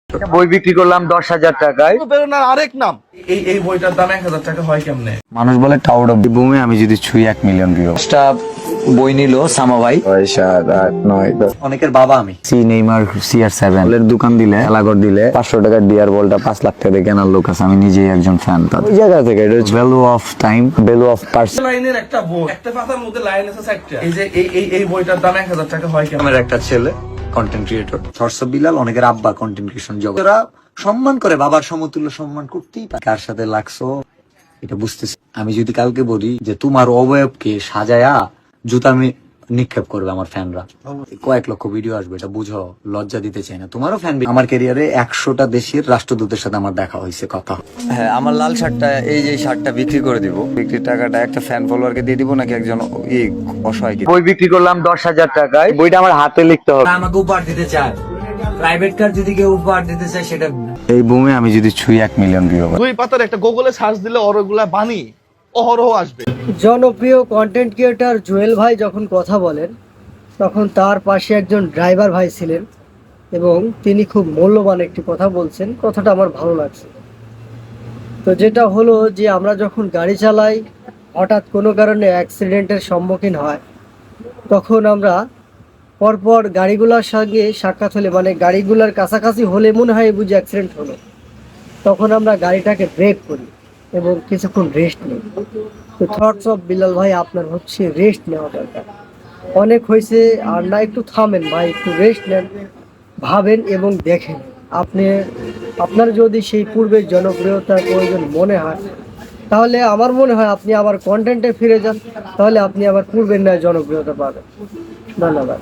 বই বিক্রি করলাম 10,000 টাকায়। প্রেরণার আরেক নাম। এই বইটার দাম 1,000 টাকা হয় কেমনে? মানুষ বলে টাউড অফ বুমে আমি যদি ছুঁই 1 মিলিয়ন ভিউ। বই নিল সামাভাই 6 7 8 9 10 অনেকের বাবা আমি সি নেইমার CR7 এর দোকান দিলে এলাগর দিলে 500 টাকার ডিয়ার বলটা 5 লাখ টাকা দিয়ে কেনার লোক আছে। আমি নিজেই একজন ফ্যান। ওই জায়গা থেকে এটা value of time, value of person. লাইনের একটা বই, একটা পাতার মধ্যে লাইন আছে 4টা। এই যে এই বইটার দাম 1,000 টাকা হয় কেমনে? আমার একটা ছেলে কন্টেন্ট ক্রিয়েটর থরস বিলাল, অনেকের আব্বা কন্টেন্ট ক্রিয়েশন জগৎ। সম্মান করে, বাবার সমতুল্য সম্মান করতেই পারে। কার সাথে লাগছো এটা বুঝতেছি। আমি যদি কালকে বলি যে তোমার অবয়বকে সাজায়া জুতা আমি নিক্ষেপ করবে আমার ফ্যানরা, কয়েক লক্ষ ভিডিও আসবে, এটা বুঝো। লজ্জা দিতে চাই না, তোমারও ফ্যান। আমার ক্যারিয়ারে 100টা দেশের রাষ্ট্রদূতের সাথে আমার দেখা হয়েছে, কথা। হ্যাঁ, আমার লাল শার্টটা, এই যে শার্টটা বিক্রি করে দিব। বিক্রির টাকাটা একটা ফ্যান ফলোয়ারকে দিয়ে দিব নাকি একজন অসহায়। বই বিক্রি করলাম 10,000 টাকায়। বইটা আমার হাতে লিখতে হবে। আমাকে উপহার দিতে চায়, প্রাইভেট কার যদি কেউ উপহার দিতে চায় সেটা। এই বুমে আমি যদি ছুঁই 1 মিলিয়ন ভিউ। দুই পাতার একটা গুগলে সার্চ দিলে ওরগুলা বাণী অহরহ আসবে। জনপ্রিয় কন্টেন্ট ক্রিয়েটর জুয়েল ভাই যখন কথা বলেন তখন তার পাশে একজন ড্রাইভার ভাই ছিলেন এবং তিনি খুব মূল্যবান একটি কথা বলছেন। কথাটা আমার ভালো লাগছে। তো যেটা হলো যে আমরা যখন গাড়ি চালাই, হঠাৎ কোনো কারণে অ্যাক্সিডেন্টের সম্মুখীন হয়, তখন আমরা পরপর গাড়িগুলোর সঙ্গে সাক্ষাৎ হলে, মানে গাড়িগুলোর কাছাকাছি হলে মনে হয় বুঝি অ্যাক্সিডেন্ট হলো, তখন আমরা গাড়িটাকে ব্রেক করি এবং কিছুক্ষণ রেস্ট নিই। তো থটস অফ বিলাল ভাই, আপনার হচ্ছে রেস্ট নেওয়া দরকার। অনেক হয়েছে আর না, একটু থামেন ভাই, একটু রেস্ট নেন, ভাবেন এবং দেখেন। আপনার যদি সেই পূর্বের জনপ্রিয়তার প্রয়োজন মনে হয়, তাহলে আমার মনে হয় আপনি আবার কন্টেন্টে ফিরে যান, তাহলে আপনি আবার পূর্বের ন্যায় জনপ্রিয়তা পাবেন। ধন্যবাদ।